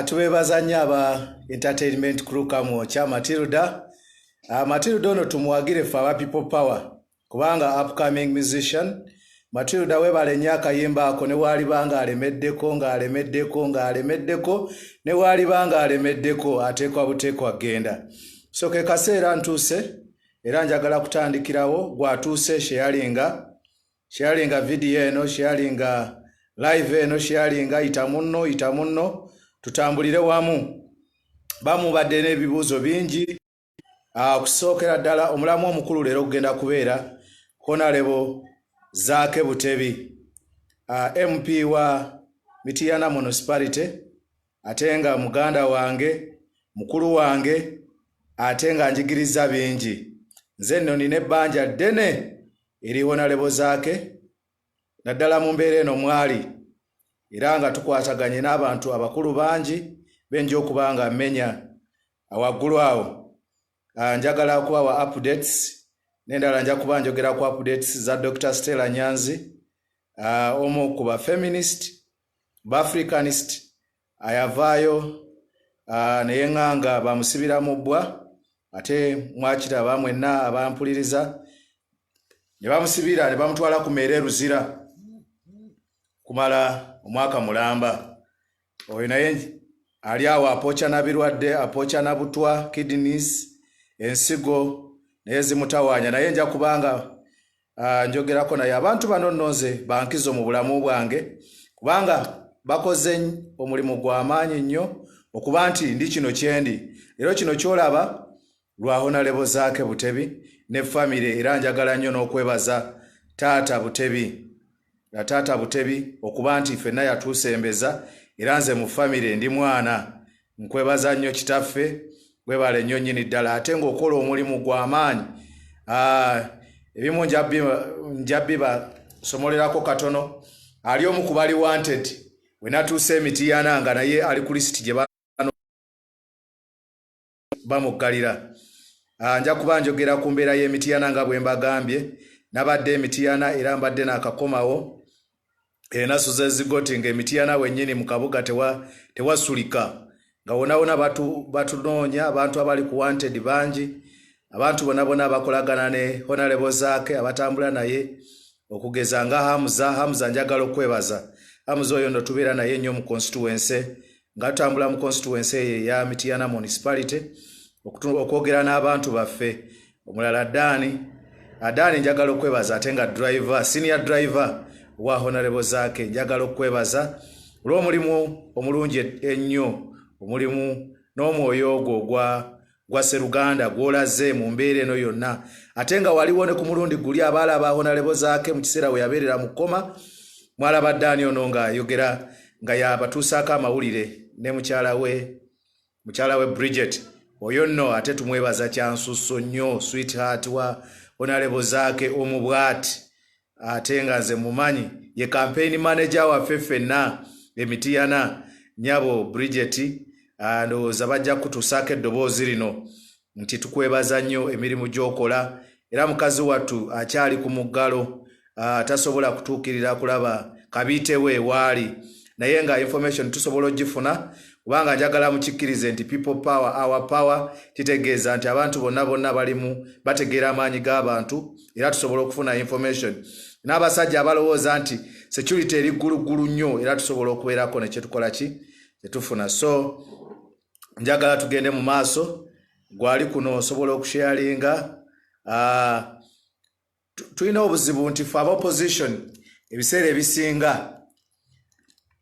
Tuwebaza nnyo aba entertainment crew kamwo kya Matilda. Matilda ono tumuwagire ffe aba People Power kubanga upcoming musician. Matilda webale nnyo akayimba ako ne waalibanga alemeddeko ne waalibanga alemeddeko ateekwa buteekwa genda. So ke kaseera ntuuse era njagala kutandikirawo gwatuuse sharinga video eno, sharinga live eno, sharinga ita munno tutambulire wamu. Bamubadde n'ebibuuzo bingi. Okusookera ddala omulamu omukulu leero kugenda kubeera Honorable Zaake Butebi, MP wa Mityana Municipality, ate nga muganda wange, mukulu wange, ate nga njigiriza bingi. Nze nno nina ebbanja ddene eri Honorable Zaake, naddala mu mbeera eno mwali, era nga tukwataganye n'abantu abakulu bangi benja okuba nga mmenya awaggulu awo. Njagala kubawa updates, n'endala nja kuba njogera ku updates za Dr. Stella Nyanzi, omu ku ba feminist, ba Africanist, ayavaayo naye nganga bamusibira mu bbwa, ate mwakiraba mwenna abampuliriza, ne bamusibira ne bamutwala ku mmeere Ruzira kumala omwaka mulamba. Oyo naye ali awo apooca na birwadde, apooca na butwa, kidneys, ensigo naye zimutawaanya. Naye nja kubanga njogerako naye abantu bano nnoze bankizo mu bulamu bwange kubanga bakoze omulimu gw'amaanyi nnyo okuba nti ndi kino kyendi. Leero kino kyolaba lwa Honorable Zaake Butebi ne family, era njagala nnyo n'okwebaza taata Butebi okuba nti ffenna yatuusembeza, era nze mu family ndi mwana. Nkwebaza nnyo kitaffe, webale nnyo nnyini ddala, ate ng'okola omulimu gw'amaanyi. Ebimu njabbiba somolerako katono. Ali omu ku bali wanted we natuuse Mityana nga naye ali ku lisiti gye bamuggalira. Nja kuba njogera ku mbeera y'Emityana nga bwe mbagambye. Nabadde Emityana era mbadde n'akakomawo ennasu z'ezigoti ng'Emityana wennyini mu kabuga tewasulika, nga wona batunoonya, abantu abali ku wanted bangi, abantu bonna abakolagana ne Honorable Zaake, abatambula naye okugeza nga Hamza njagala okwebaza. Hamza oyo ndo tubeera naye nnyo mu constituency, nga tutambula mu constituency ya Mityana Municipality okwogera n'abantu baffe. Omulala Adani njagala okwebaza, ate nga senior driver wa Honorable Zaake, njagala okwebaza olw'omulimu omulungi ennyo, omulimu n'omwoyo ogwo gwa Sseruganda gw'olaze mu mbeera eno yonna. Ate nga waliwo ne ku mulundi guli abaalaba Honorable Zaake mu kiseera we yabeerera mu kkoma, mwalaba Adani ono ng'ayogera nga yabatuusaako amawulire ne mukyala we Bridget. Oyo nno ate tumwebaza kyansusso nnyo, sweetheart wa Honorable Zaake omubwati, ate nga nze mumanyi ye campaign manager waffe ffenna Mityana, nyabo Bridget. Ndowooza bajja kutuusaako eddoboozi lino nti tukwebaza nnyo emirimu gy'okola, era mukazi wattu akyali ku muggalo, tasobola kutuukirira kulaba kabiite we waali, naye nga information tusobola ogifuna kubanga njagala mukikkirize nti People Power, our power, kitegeeza nti abantu bonna balimu bategeera amaanyi g'abantu era tusobola okufuna information. N'abasajja abalowooza nti security eri ggulu nnyo, era tusobola okubeerako ne kyetukola kyetufuna. So njagala tugende mu maaso, gwali kuno osobola okusharinga. Tulina obuzibu nti ffe aba opposition ebiseera ebisinga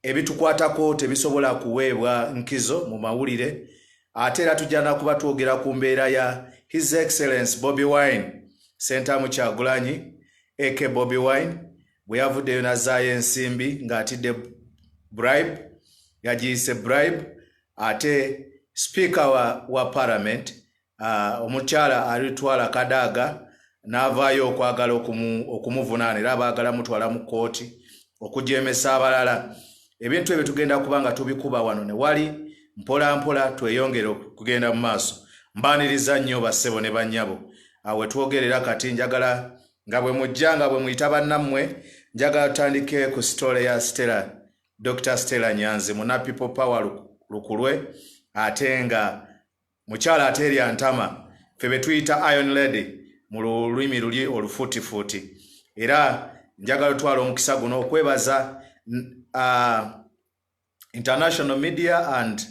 ebitukwatako tebisobola kuweebwa nkizo mu mawulire, ate era tujja kuba twogera ku mbeera ya His Excellence Bobi Wine, Ssentamu Kyagulanyi aka Bobi Wine, bwe yavuddeyo nazaayo ensimbi ng'atidde bribe, yagiyise bribe. Ate speaker wa parliament, omukyala alitwala Kadaga, n'avaayo okwagala okumuvunaana, era baagala mutwala mu kooti okujeemesa abalala. Ebintu ebyo tugenda kuba nga tubikuba wano ne wali, mpola tweyongere okugenda mu maaso. Mbaaniriza nnyo bassebo ne bannyabo awe twogerera kati. Njagala nga bwe mujja nga bwe muyita bannammwe, njagala tutandike ku story ya Dr. Stella Nyanzi, muna People Power lukulwe ate nga mukyala aterya ntama ffe betuyita Iron Lady mu lulimi luli olufuutifuuti. Era njagala otwala omukisa guno okwebaza international media and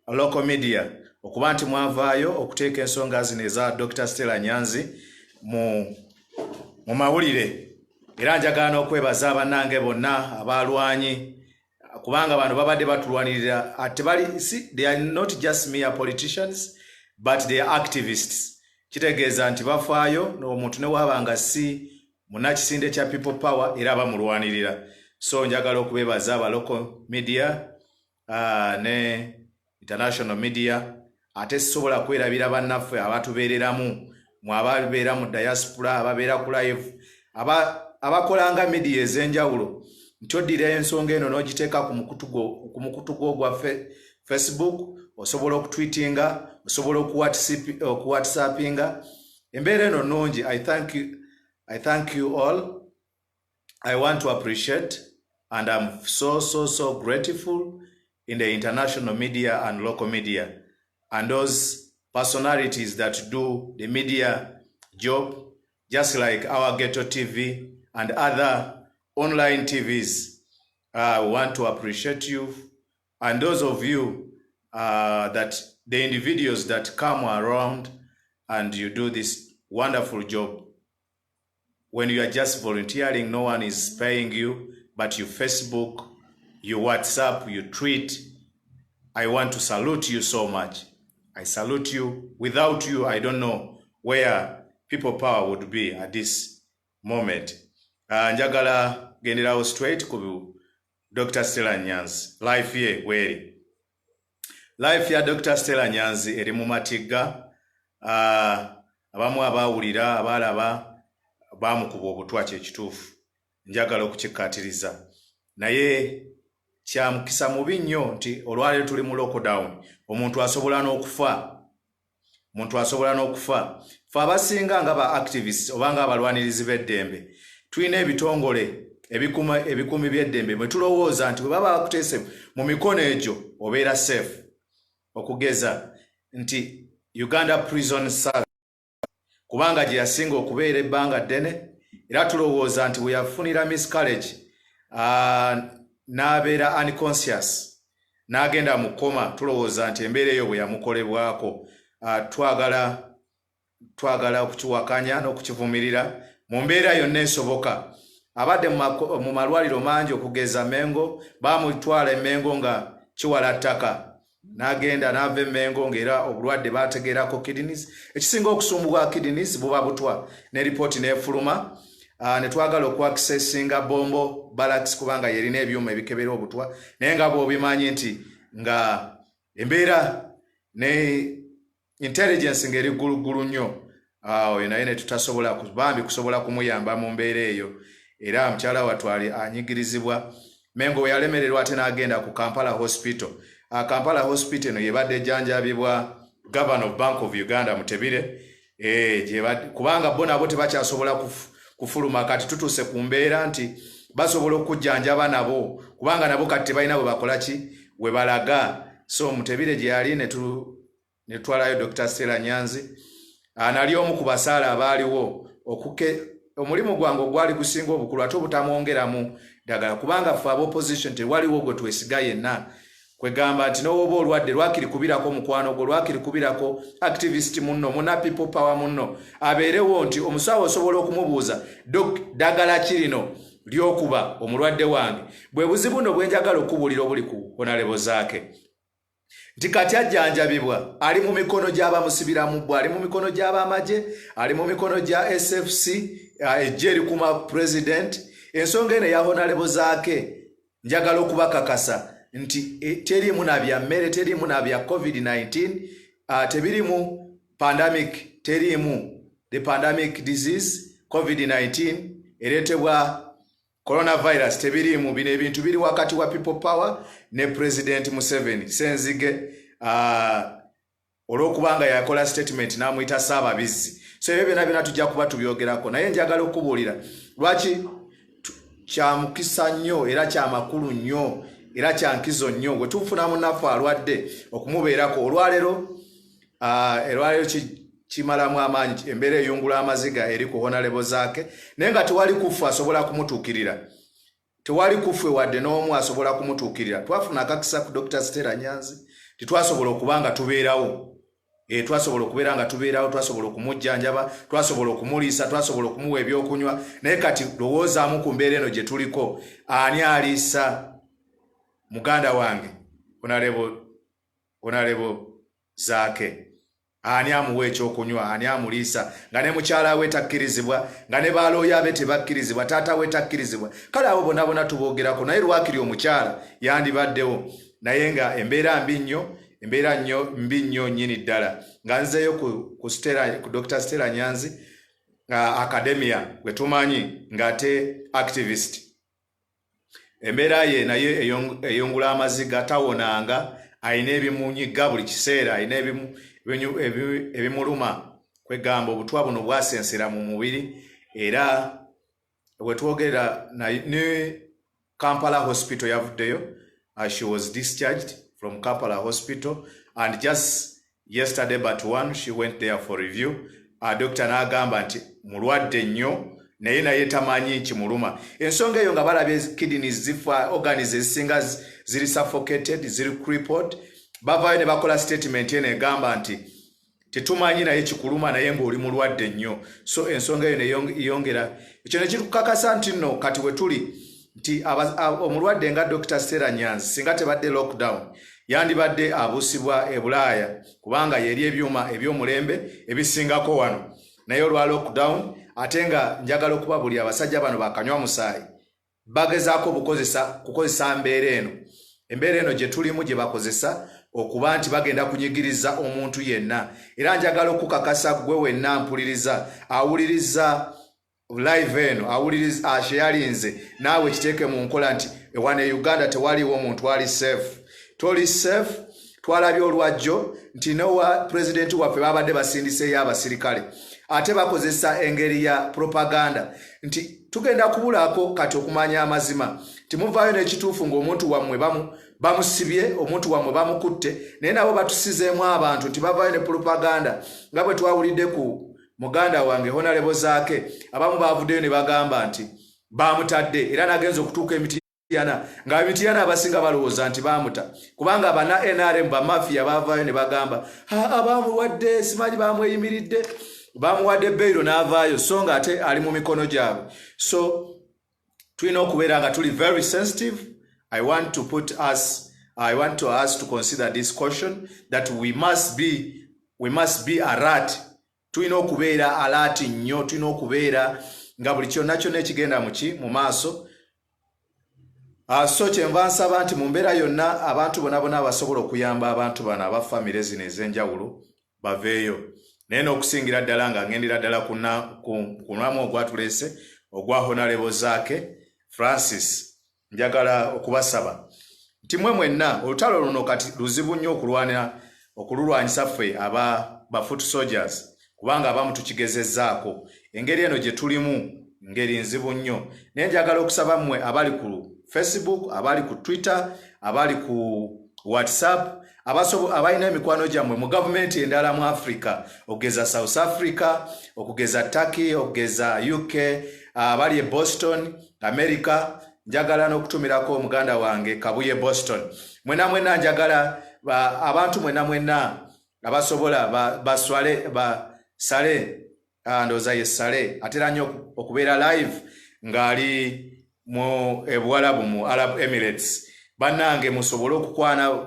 local media okuba nti mwavaayo okuteeka ensonga zino eza Dr. Stella Nyanzi mu mawulire. Era njagala n'okwebaza abannange bonna abalwanyi kubanga bano babadde batulwanirira they are not just mere politicians but they are activists. Kitegeeza nti bafaayo n'omuntu ne wabanga si munakisinde kya people power era bamulwanirira. So njagala okubebaza aba local media ne international media ate sobola kwerabira bannaffe abatubeereramu mu ababeera mu diaspora ababeera ku live abakolanga media ez'enjawulo nti oddira ensonga eno n'ogiteeka ku mukutu gwo gwa Facebook, osobola okutweetinga, osobola okuwhatsappinga. Embeera eno nnungi. I thank you all. I want to appreciate and I'm so grateful in the international media and local media and those personalities that do the media job, just like our Ghetto TV and other online TVs. I want to appreciate you and those of you that the individuals that come around and you do this wonderful job. When you are just volunteering, no one is paying you, but you Facebook, you WhatsApp, you tweet. I want to salute you so much. I salute you. Without you, I don't know where people power would be at this moment. Njagala genderawo straight ku Dr. Stella Nyanzi. Life ye weri. Life ya Dr. Stella Nyanzi eri mu matigga. Abamu abawulira abalaba bamukuba obutwa kyekituufu. Njagala okukikkaatiriza. Naye kyamukisa mubi nnyo nti olwaleero tuli mu lockdown omuntu asobola n'okufa. Ffe abasinga nga ba activists oba nga abalwanirizi b'eddembe tulina ebitongole ebikumi by'eddembe bwe tulowooza nti bwe baba bakuteese mu mikono egyo obeera safe. Okugeza nti Uganda Prison Service kubanga gye yasinga okubeera ebbanga ddene era tulowooza nti bwe yafunira miscarriage n'abeera unconscious n'agenda mu koma, tulowooza nti embeera eyo bwe yamukolebwako. Twagala okukiwakanya n'okukivumirira mu mbeera yonna esoboka. Abadde mu malwaliro mangi okugeza Mengo, bamutwala e Mengo nga kiwala ttaka. N'agenda n'ava e Mengo ng'era obulwadde baategeerako kidneys. Ekisinga okusumbuwa kidneys buba butwa ne ripooti n'efuluma. Ne twagala okwakisesinga Bombo Barracks kubanga yerina ebyuma ebikebera obutwa. Naye nga bw'obimanyi nti nga embeera ne intelligence ngeri gulugulu nnyo. Oyo naye ne tutasobola bambi kusobola kumuyamba mu mbeera eyo. Era mukyala watwali anyigirizibwa. Mengo we yalemererwa ate n'agenda ku Kampala Hospital. Kampala Hospital eno yebadde ejjanjabibwa Governor of Bank of Uganda Mutebire. Kubanga bo nabo tebakyasobola kufuluma kati tutuuse ku mbeera nti basobola okujjanjaba nabo kubanga nabo kati tebalina bwe bakola ki we balaga. So Mutebire gye yali ne twalayo Dr. Stella Nyanzi. Nali omu ku basaala abaaliwo omulimu gwange ogwali gusinga obukulu ate obutamwongeramu ddagala kubanga ffe ab'opposition tewaliwo gwe twesiga yenna. Kwegamba nti n'owoba olwadde lwakirikubirako mukwano gwo, lwakirikubirako activist munno, muna people power munno, abeerewo nti omusawo osobola okumubuuza ddagala kirino lyokuba omulwadde wange. Bwe buzibu nno bwenjagala okubuulira obuli ku honorable Zaake. Nti kati ajjanjabibwa ali mu mikono gy'abamusibiramu bwe, ali mu mikono gy'abamagye, ali mu mikono gya SFC, eggye likuma president. Ensonga eno ya honorable Zaake njagala okubakakasa nti teriimu na bya mmere, teriimu na bya COVID-19, tebirimu pandemic, teriimu the pandemic disease COVID-19 ereetebwa coronavirus, tebiriimu. Bino ebintu biri wakati wa people power ne President Museveni Senzige olw'okubanga yakola statement n'amuyita Ssaababizzi. So ebyo byonna tujja kuba tubyogerako, naye njagala okubuulira lwaki kyamukisa nnyo era kyamakulu nnyo era kyankizo nnyo bwe tufuna munnaffe alwadde okumubeerako olwaleero kimalamu amaanyi embeera eyungula amaziga eri ku honalebo zaake naye nga tewali kufu asobola kumutuukirira tewali kufu wadde n'omu asobola kumutuukirira twafuna akakisa ku Dr. Stella Nyanzi titwasobola okuba nga tubeerawo twasobola okubeera nga tubeerawo twasobola okumujjanjaba twasobola okumuliisa twasobola okumuwa ebyokunywa naye kati lowoozaamu ku mbeera eno gye tuliko ani aliisa muganda wange honalebo zaake ani amuwa ekyokunywa ani amuliisa nga ne mukyala we takkirizibwa nga ne balooya be tebakkirizibwa taata we takkirizibwa kale abo bonna tuboogerako naye lwakiri omukyala yandibaddewo naye nga embeera mbi nnyo nnyini ddala nga nzeeyo ku Dr. Stella Nyanzi academia gwe tumanyi ng'ate activist embeera ye naye eyongula amaziga tawonanga ayina ebimunyiga buli kiseera ayina ebimuluma kwegamba obutwa buno bwasensera mu mubiri era wetwogerera ne Kampala hospital yavuddeyo she was discharged from Kampala hospital and just yesterday but one she went there for review doctor n'agamba nti mulwadde nnyo naye tamanyi kimuluma ensonga eyo nga balabye kidneys zifa organs ezisinga ziri suffocated ziri crippled bavaayo ne bakola statement eno egamba nti tetumanyi naye kikuluma naye ng'oli mulwadde nnyo so ensonga eyo neyongera ekyo ne kitukakasa nti nno kati we tuli nti omulwadde nga Dr. Stella Nyanzi singa tebadde lockdown yandibadde abusibwa e Bulaaya kubanga yeri ebyuma ebyomulembe ebisingako wano naye olwa lockdown ate nga njagala okuba buli abasajja bano bakanywa musaayi bagezaako kukozesa embeera eno gye tulimu gye bakozesa okuba nti bagenda kunyigiriza omuntu yenna era njagala okukakasa gwe wenna mpuliriza awuliriza live eno awuliriza asheyalinze naawe kiteeke mu nkola nti ewana e Uganda tewaliwo omuntu ali safe toli safe twalabye olwajjo nti nowa president waffe babadde basindiseeyo abasirikale ate bakozesa engeri ya propaganda nti tugenda kubulaako kati okumanya amazima timuvaayo n'ekituufu ng'omuntu wammwe bamusibye omuntu wammwe bamukutte naye nabo batusizeemu abantu nti bavaayo ne propaganda nga bwe twawulidde ku muganda wange honalebo zaake abamu baavuddeyo ne bagamba nti bamutadde era nagenza okutuuka Mityana nga Mityana abasinga balowooza nti bamuta kubanga abana NRM bamafia baavaayo ne bagamba abamuwadde simanyi bamweyimiridde bamuwadde beyiro n'avaayo so nga ate ali mu mikono gyabwe so tulina okubeera nga tuli very sensitive. I want us to consider this caution that we must be alert. Tulina okubeera alert nnyo tulina okubeera nga buli kyonna kyonna ekigenda mu maaso so kyenva nsaba nti mu mbeera yonna abantu bonna abasobola okuyamba abantu bano aba famire zino ez'enjawulo baveeyo naye n'okusingira ddala nga ngendera ddala ku nwamu ogwatuleese ogwa honalebo zaake Francis njagala okubasaba nti mwe mwenna olutalo luno kati luzibu nnyo okululwanyisa ffe ba foot soldiers kubanga abamu tukigezezzaako engeri eno gye tulimu ngeri nzibu nnyo naye njagala okusaba mmwe abali ku Facebook abali ku Twitter abali ku WhatsApp abalina emikwano gyammwe mu gavumenti endala mu Africa okugeza South Africa okugeza Turkey okugeza UK abali e Boston America njagala n'okutumirako omuganda wange Kabuye Boston mwena njagala abantu mwena abasobola basale ndoza yesale atera nnyo okubeera live ng'ali mu Buwarabu mu Arab Emirates bannange musobole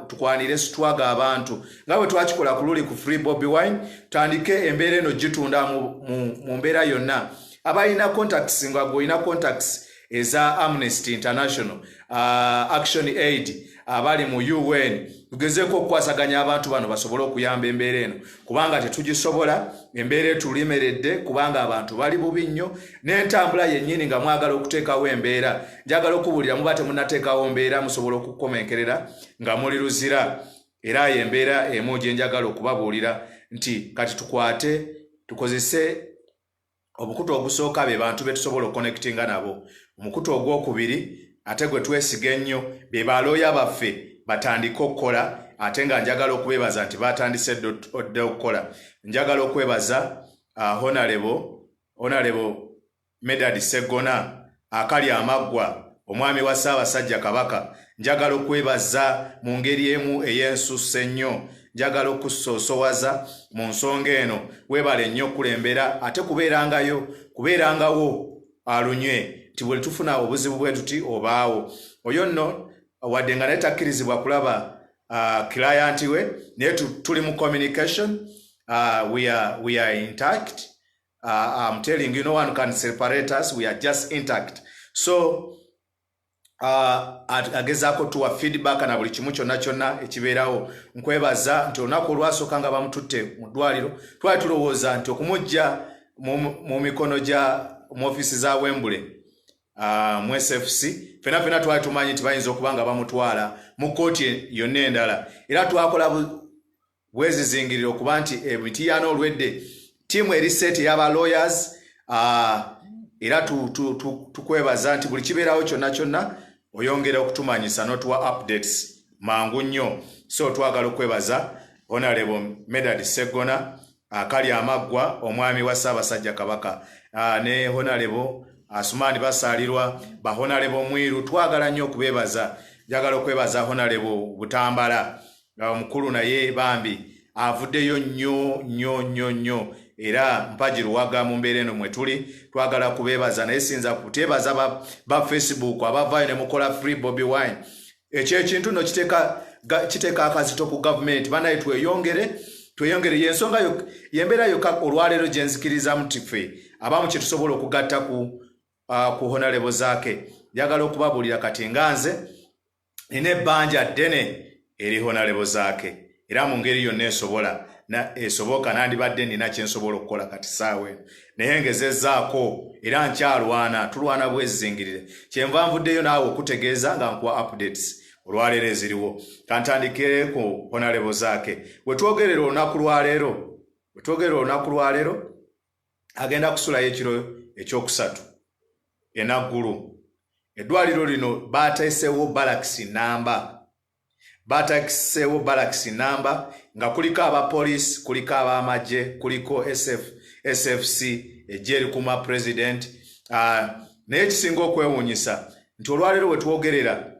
tukwanire situwaga abantu nga bwe twakikola ku luli ku Free Bobby Wine tandike embeera eno gitunda mu mbeera yonna abalina contacts nga gwolina contacts eza Amnesty International Action Aid abali mu UN tugezeeko okukwasaganya abantu bano basobole okuyamba embeera eno kubanga tetugisobola embeera etulimeredde kubanga abantu bali bubi nnyo n'entambula yennyini nga mwagala okuteekawo embeera njagala okubuulira muba temunnateekawo mbeera musobole okukomenkerera nga muli luzira era embeera emu gye njagala okubabuulira nti kati tukwate tukozese omukutu ogusooka be bantu be tusobola okuconnectinga nabo omukutu ogwokubiri ate gwe twesiga ennyo be balooya baffe batandika okukola ate nga njagala okwebaza nti batandise dda okukola. Njagala okwebaza Honorable Medard Sseggona akali amaggwa omwami wa Ssaabasajja Kabaka. Njagala okwebaza mu ngeri emu ey'ensusse ennyo. Njagala okusoosowaza mu nsonga eno. Weebale nnyo okulembera ate kubeerangawo alunywe nti bwe tufuna obuzibu bwe tuti obaawo. Oyo nno wadde nga naye takkirizibwa kulaba client we naye tuli mu communication. We are intact. I'm telling you, no one can separate us. We are just intact. So agezaako tuwa feedback na buli kimu kyonna ekibeerawo. Nkwebaza nti olunaku olwasooka nga bamututte mu ddwaliro twali tulowooza nti okumujja mu mikono mu ofisi za Wembule mu SFC fena twali tumanyi nti bayinza okuba nga bamutwala mu kkooti yonna endala. Era twakola bwezizingiriro okuba nti Mityana olwedde tiimu eriseeti y'aba lawyers era tukwebaza nti buli kibeerawo kyonna oyongera okutumanyisa n'otuwa updates mangu nnyo. So twagala okwebaza Honorable Medard Sseggona akali amaggwa omwami wa Ssaabasajja Kabaka ne Honorable Asumaani Basaalirwa ba Honorable Mwiru. Twagala nnyo okubeebaza. Njagala okwebaza Honorable Butambala omukulu naye bambi avuddeyo nnyo era mpajiruwaga mu mbeera eno mwe tuli. Twagala kubeebaza naye sinza kuteebaza ba Facebook abavaayo ne mukola free Bobi Wine. Ekyo ekintu no kiteeka akazito ku government. Banaye tweyongere yensonga yembeera yokka olwaleero gye nzikirizamu nti ffe abamu kye tusobola okugatta ku Honorable Zaake. Njagala okubabuulira kati nga nze nina ebbanja ddene eri Honorable Zaake era mu ngeri yonna esoboka nandibadde nina kye nsobola okukola kati ssaawa eno naye ngezezzaako era tulwana bwezizingirire. Kyenva nvuddeyo naawe okutegeeza nga nkuwa updates olwaleero eziriwo. Kantandikire ku Honorable Zaake. Wetwogerera olunaku lwaleero agenda kusulayo ekiro ekyokusatu enaggulu. Eddwaliro lino baateesewo barracks namba nga kuliko abapoliisi, kuliko ab'amagye, kuliko SFC eggye erikuuma president. Naye ekisinga okwewuunyisa nti olwaleero we twogerera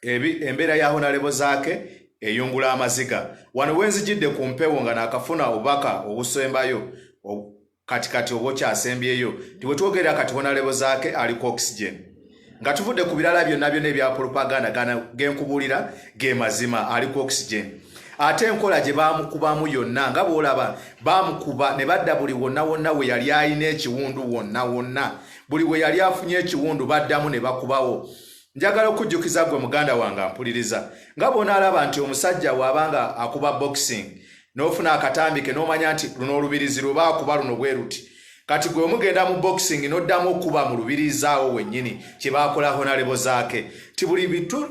embeera ya Honorable Zaake eyungula amaziga. Wano wenzijidde ku mpewo nga nakafuna obubaka obusembayo katikati obwokyasembyeyo nti we twogerera kati Honorable Zaake aliko oxygen. Nga tuvudde ku birala byonna ebya propaganda genkubuulira ge mazima aliko oxygen. Ate enkola gye baamukubamu yonna nga bw'olaba baamukuba ne badda buli wonna we yali alina ekiwundu wonna buli we yali afunye ekiwundu baddamu ne bakubawo. Njagala okujjukiza gwe muganda wange ampuliriza nga bw'onaalaba nti omusajja bw'abanga akuba boxing n'ofuna akatambike n'omanya nti luno olubirizi lwe baakuba luno bwe ruti. Kati gwe mugenda mu boxing n'oddamu okuba mu lubirizaawo wennyini kye baakola Honorable Zaake. Ti buli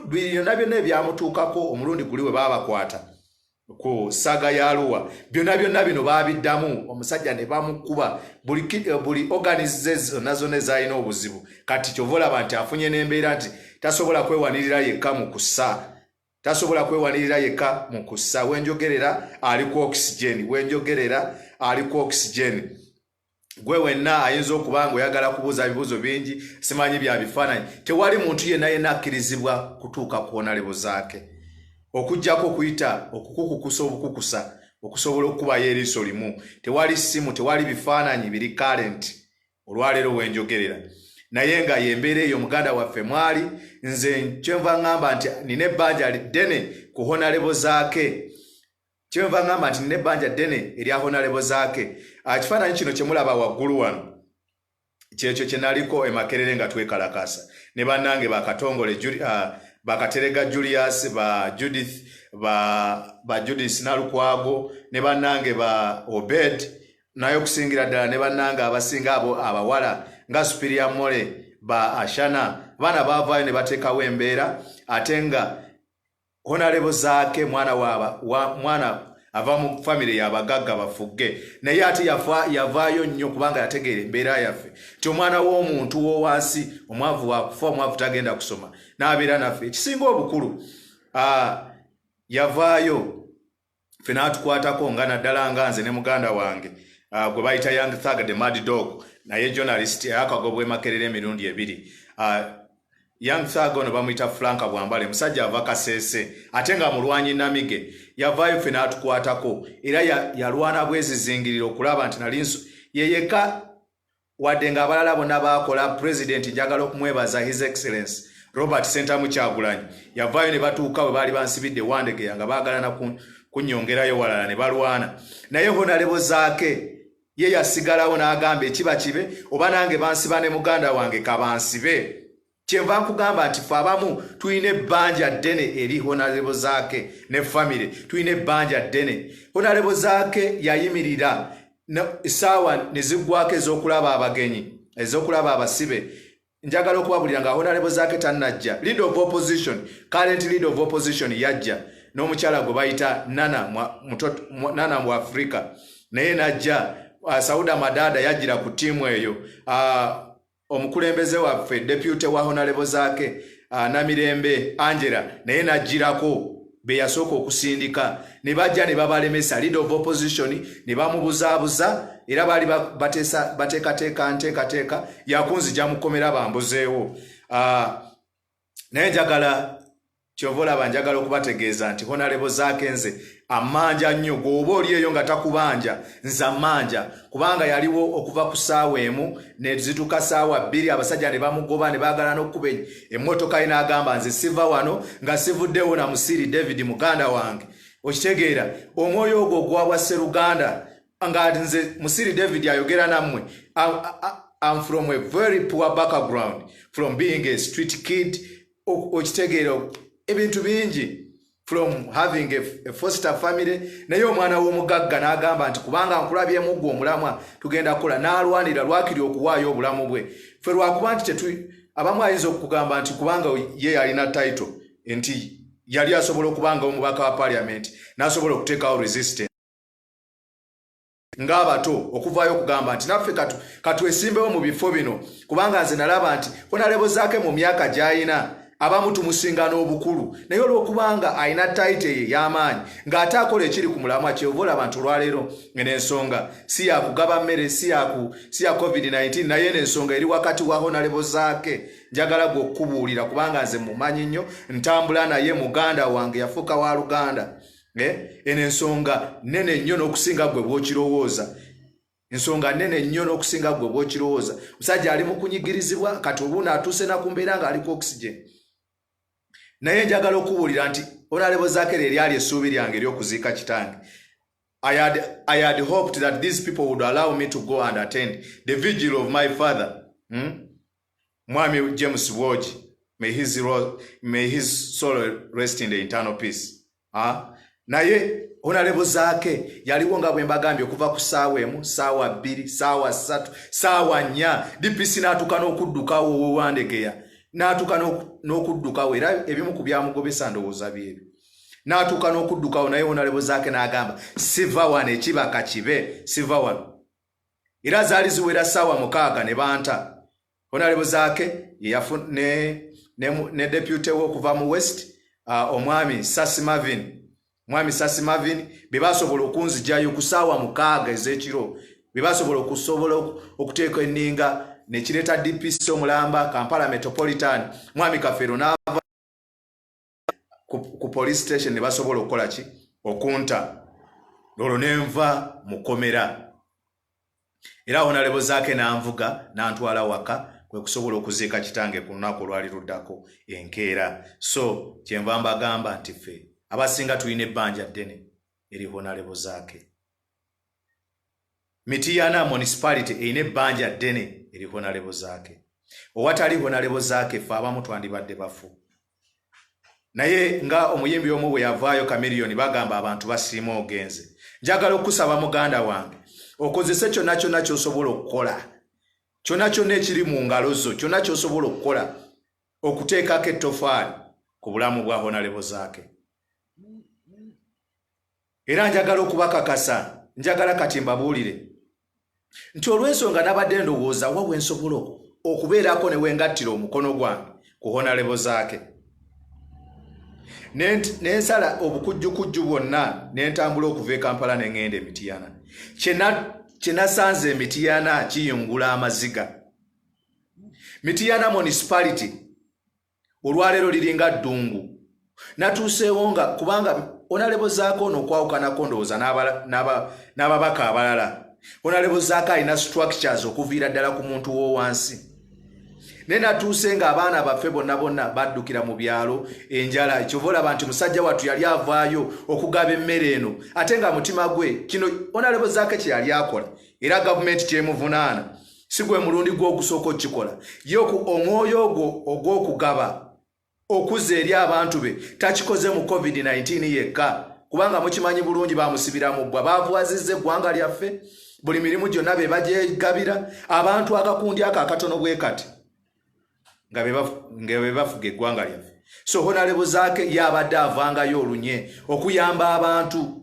byonna ebyamutuukako omulundi guli we baabakwata ku saga ya Arua byonna bino baabiddamu omusajja ne bamukuba buli organizes zonna ezalina obuzibu. Kati kyova olaba nti afunye n'embeera nti tasobola kwewanirira yekka mu kussa. Wenjogerera ali ku oxygen. Gwe wenna ayinza okuba nga oyagala kubuuza ebibuuzo bingi simanyi bya bifaananyi. Tewali muntu yenna akkirizibwa kutuuka ku Honorable Zaake okujjako okuyita okukukusa obukukusa okusobola okubayo eriiso limu. Tewali ssimu, tewali bifaananyi biri current olwaleero wenjogerera. Naye nga yembeera eyo muganda waffe mwali nze kyenva ngamba nti nina ebbanja ddene ku Honorable Zaake. Kyenva ngamba nti nina ebbanja ddene erya Honorable Zaake. Kifaananyi kino kye mulaba waggulu wano kyekyo kye naliko Makerere nga twekalakasa ne bannange bakatongole Bakaterega Julius ba Judith Nalukwago ne bannange ba Obed naye okusingira ddala ne bannange abasinga abo abawala nga Superior Mole ba Ashana bana baavaayo ne bateekawo embeera ate nga Honorable Zaake mwana ava mu family y'abagagga bafugge naye ate yavaayo nnyo kubanga yategeera embeera yaffe nti omwana w'omuntu w'owansi omwavu wakufa omwavu tagenda kusoma n'abeera naffe ekisinga obukulu yavaayo ffe n'atukwatako nga naddala nga nze ne muganda wange gwe bayita Young Thug the Mad Dog naye journalist yakagobwa Makerere emirundi ebiri Young Thug ono bamuyita Franka Bwambale musajja ava Kasese ate nga mulwanyi Namige yavaayo ffe n'atukwatako era yalwana bwezizingiriro okulaba nti nalinso yeyeka wadde nga abalala bonna baakola president njagala okumwebaza His Excellency Robert Sentamu Kyagulanyi yavaayo ne batuuka we baali bansibidde Wandegeya nga baagalana kunnyongerayo walala ne balwana naye honalebo zaake ye yasigalawo n'agamba ekiba kibe oba nange bansiba ne muganda wange kabansibe kyenva nkugamba nti ffe abamu tulina ebbanja ddene eri honalebo zaake ne famire tulina ebbanja ddene honalebo zaake yayimirira essaawa ne ziggwako ez'okulaba abagenyi ez'okulaba abasibe njagala okubabulira nga honalebo zaake tannajja leader of opposition current leader of opposition yajja n'omukyala gwe bayita Nana mu Afrika naye najja Sauda Madada yajira ku tiimu eyo omukulembeze waffe deputy wa honalebo zaake Namirembe Angela naye najirako be yasooka okusindika ne bajja ne babalemesa leader of opposition ne bamubuzaabuza era baali bateekateeka yakunzija mukomera bambuzeewo naye njagala kyovola banjagala okubategeeza nti honalebo zaake nze amanja nnyo gwoba oli eyo nga takubanja nze amanja kubanga yaliwo okuva ku ssaawa emu ne zituuka ssaawa bbiri abasajja ne bamugoba ne baagala n'okkuba emmotoka ye n'agamba nze siva wano nga sivuddewo na Musiri David muganda wange okitegeera omwoyo ogwo gwabwa Sseruganda nga nze Musiri David ayogera nammwe I'm from a very poor background from being a street kid okitegeera ebintu bingi from having a foster family naye omwana w'omugagga n'agamba nti kubanga nkulabyemu gwe omulamwa tugenda kukola n'alwanira lwakiri okuwaayo obulamu bwe ffe lwakuba nti abamu ayinza okugamba nti kubanga ye yalina title nti yali asobola okubanga omubaka wa parliament n'asobola okuteekawo resistance ng'abato okuvaayo okugamba nti naffe katwesimbewo mu bifo bino kubanga nze nalaba nti honalebo zaake mu myaka gy'ayina abamu tumusinga n'obukulu naye olw'okubanga ayina taite ye y'amaanyi ng'ate akola ekiri ku mulamwa kyovola abantu olwaleero n'ensonga si ya kugaba mmere si ya COVID-19 naye n'ensonga eri wakati wa honalebo zaake njagala gwe okukubuulira kubanga nze mumanyi nnyo ntambula naye muganda wange yafuuka wa Luganda eno ensonga nene nnyo n'okusinga gwe bw'okirowooza ensonga nene nnyo n'okusinga gwe bw'okirowooza musajja ali mu kunyigirizibwa kati obuuna atuuse na ku mbeera ng'aliko oxygen naye njagala okubuulira nti honalebo zaake lyali essuubi lyange ery'okuziika kitange I had hoped that these people would allow me to go and attend the vigil of my father Mwami James Wogi may his soul rest in the eternal peace naye honalebo zaake yaliwo nga bwe mbagambye okuva ku ssaawa emu ssaawa bbiri ssaawa ssatu ssaawa nnya DPC n'atuuka n'okuddukawo Wandegeya n'atuuka n'okuddukawo era ebimu ku byamugobesa ndowooza byebyo n'atuuka n'okuddukawo naye honalebo zaake n'agamba siva wano ekibaka kibe siva wano era zaali ziwera ssaawa 6 ne banta honalebo zaake ne deputy okuva mu West omwami Sasi Marvin be basobola okunzijayo ku ssaawa 6 ez'ekiro be basobola okuteeka enninga nekireeta DPC omulamba Kampala Metropolitan mwami Kafero n'ava ku police station ne basobola okukola ki okunta olwo nenva mukomera era honalebo zaake n'anvuga n'antwala waka kwe kusobola okuziika kitange ku lunaku olwali luddako enkeera so kyenva mbagamba nti ffe abasinga tulina ebbanja ddene eri honalebo zaake Mityana municipality erina ebbanja ddene eri honalebo zaake owatali honalebo zaake ffe abamu twandibadde bafu naye nga omuyimbi omu bwe yavaayo Chameleone bagamba abantu basiima ogenze njagala okusaba muganda wange okozese kyonna kyonna ky'osobola okukola kyonna kyonna ekiri mu ngalo zo kyonna ky'osobola okukola okuteekako ettofaali ku bulamu bwa honalebo zaake Era njagala okubakakasa njagala kati mbabuulire nti olw'ensonga nabadde ndowooza wabwe nsobola okubeerako ne wengattira omukono gwange ku Honorable Zaake nensala obukujjukujju bwonna nentambula okuva e Kampala ne ngenda e Mityana kye nasanze e Mityana kiyungula amaziga. Mityana municipality olwaleero liringa ddungu natuuseewo nga kubanga Honorable Zaake ono okwawukanako ndowooza n'ababaka abalala. Honorable Zaake alina structures okuviira ddala ku muntu w'owansi. Ne natuuse ng'abaana baffe bonna baddukira mu byalo enjala ekyova olaba nti musajja wattu yali avaayo okugaba emmere eno ate nga mutima gwe kino Honorable Zaake kye yali akola era gavumenti kyemuvunaana si gwe mulundi gw'ogusooka okukikola ye omwoyo ogw'okugaba okuza eri abantu be takikoze mu COVID-19 yekka kubanga mukimanyi bulungi bamusibira mu bbwa baavuwazizza eggwanga lyaffe buli mirimu gyonna be bagyegabira abantu akakundi ako akatono bwe kati nga be bafuga eggwanga lyaffe. So Honorable Zaake yabadde avangayo olunye okuyamba abantu.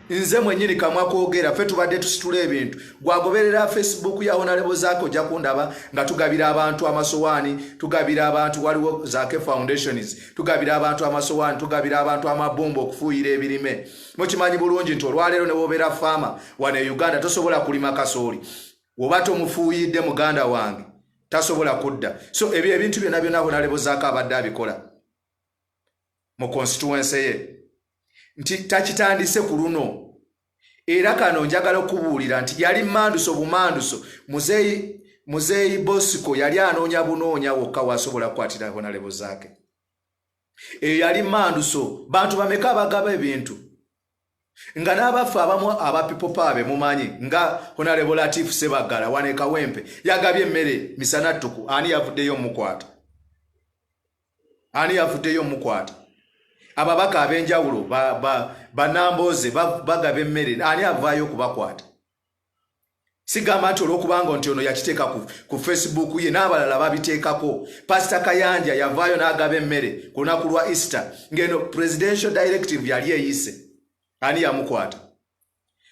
Nze mwenyini kamwa kwogera ffe tubadde tusitula ebintu gwagoberera Facebook ya Honorable Zaake ojja kundaba nga tugabira abantu amasowaani tugabira abantu waliwo Zaake Foundations tugabira abantu amasowaani tugabira abantu amabombo okufuuyira ebirime. Mukimanyi bulungi nti olwaleero ne wobeera faama wano e Uganda tosobola kulima kasooli oba tomufuuyidde muganda wange tasobola kudda. So ebyo ebintu byonna byonna Honorable Zaake abadde abikola mu constituency ye nti takitandise ku luno era kano njagala okubuulira nti yali manduso bumanduso muzeeyi Bosco yali anoonya bunoonya wokka wasobola kukwatira Honorable Zaake. Eyo yali manduso bantu bameka abagaba ebintu nga n'abaffe abamu aba people power mumanyi nga Honorable Latif Sebagala wane Kawempe yagabye emmere misana ttuku ani yavuddeyo mukwata ababaka ab'enjawulo banamboze bagaba emmere ani avaayo okubakwata. Sigamba nti olw'okubanga nti ono yakiteeka ku Facebook ye n'abalala babiteekako. Pastor Kayanja yavaayo n'agaba emmere ku lunaku lwa Easter ng'eno presidential directive yali eyise ani yamukwata.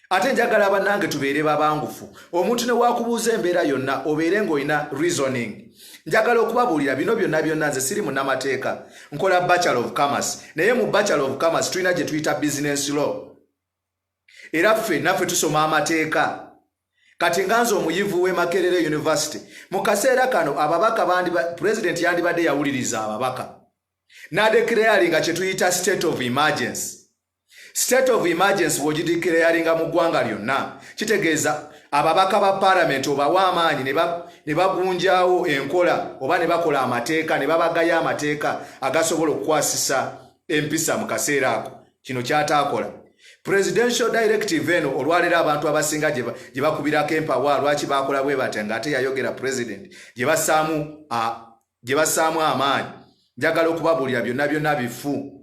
Ate njagala bannange tubeere babangufu omuntu ne wakubuuza embeera yonna obeere ng'olina reasoning. Njagala okubabuulira bino byonna nze siri munnamateeka nkola Bachelor of Commerce naye mu Bachelor of Commerce tulina gye tuyita business law era ffe naffe tusoma amateeka. Kati nganze omuyivu w'e Makerere University mu kaseera kano ababaka president yandibadde yawuliriza ababaka n'adeclaringa kye tuyita state of emergency. State of emergency bw'ogideclaringa mu ggwanga lyonna kitegeeza ababaka ba parliament obawa amaanyi ne bagunjaawo enkola oba ne bakola amateeka ne babagayo amateeka agasobola okukwasisa empisa mu kaseera ako. Kino kyataakola. Presidential directive eno olwaleero abantu abasinga gye bakubirako empawa lwaki bakola bwe bati ng'ate yayogera president gye basaamu amaanyi. Njagala okubabuulira byonna bifu.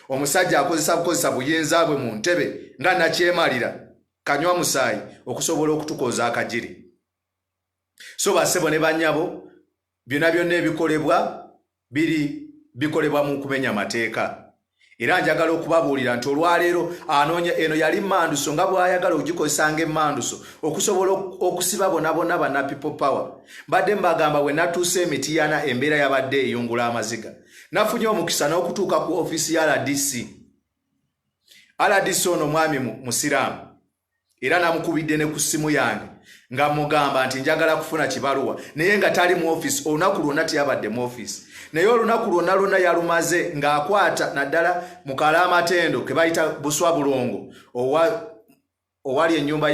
Omusajja akozesa buyinza bwe mu ntebe nga nakyemalira kanywa musaayi okusobola okutukoza akajiri. So bassebo ne bannyabo byonna ebikolebwa bikolebwa mu kumenya mateeka. Era njagala okubabuulira nti olwaleero anoonya eno yali manduso nga bw'ayagala ogikozesanga emanduso okusobola okusiba bonna banna people power. Mbadde mbagamba we natuuse Mityana embeera yabadde eyungula amaziga. Nafunye omukisa n'okutuuka ku ofisi ya RDC. RDC ono mwami musiraamu era namukubidde ne ku ssimu yange nga mugamba nti njagala kufuna kibaluwa naye nga tali mu office. Olunaku lwonna teyabadde mu office naye olunaku lwonna yalumaze ng'akwata naddala mu Kalaamatendo ke bayita Buswa Bulongo owali ennyumba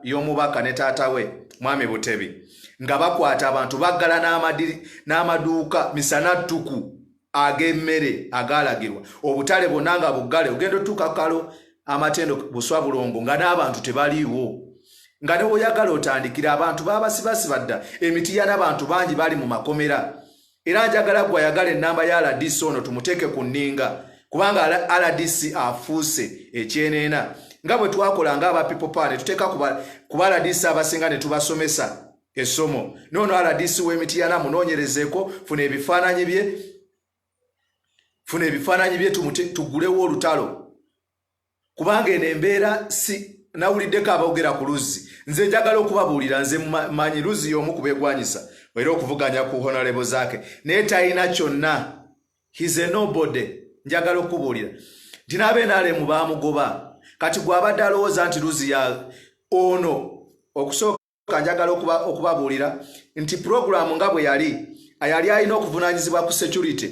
y'omubaka ne taata we mwami Butebi nga bakwata abantu baggala n'amaduuka misana ttuku ag'emmere agalagirwa obutale bonna nga buggale ogenda otuuka kalo Amatendo Buswa Bulongo nga n'abantu tebaliiwo nga ne bw'oyagala otandikira abantu babasibasiba dda. Emityana abantu bangi bali mu makomera era njagala gwe ayagala ennamba ya RDC ono tumuteeke ku nninga kubanga RDC afuuse ekyeneena nga bwe twakola ng'aba people power ne tuteeka ku RDC abasinga ne tubasomesa essomo. Noono RDC w'Emityana munoonyerezeeko funa ebifaananyi bye tugulewo olutalo kubanga eno embeera si nawuliddeko aboogera ku Luzzi nze njagala okubabuulira nze manyi Luzzi y'omu ku beegwanyisa era okuvuganya ku honorable Zaake naye talina kyonna he's a nobody njagala okubuulira nti n'abenaalemu baamugoba kati gw'abadde alowooza nti Luzzi ya ono okusooka njagala okubabuulira nti puroguramu nga bwe yali alina okuvunaanyizibwa ku security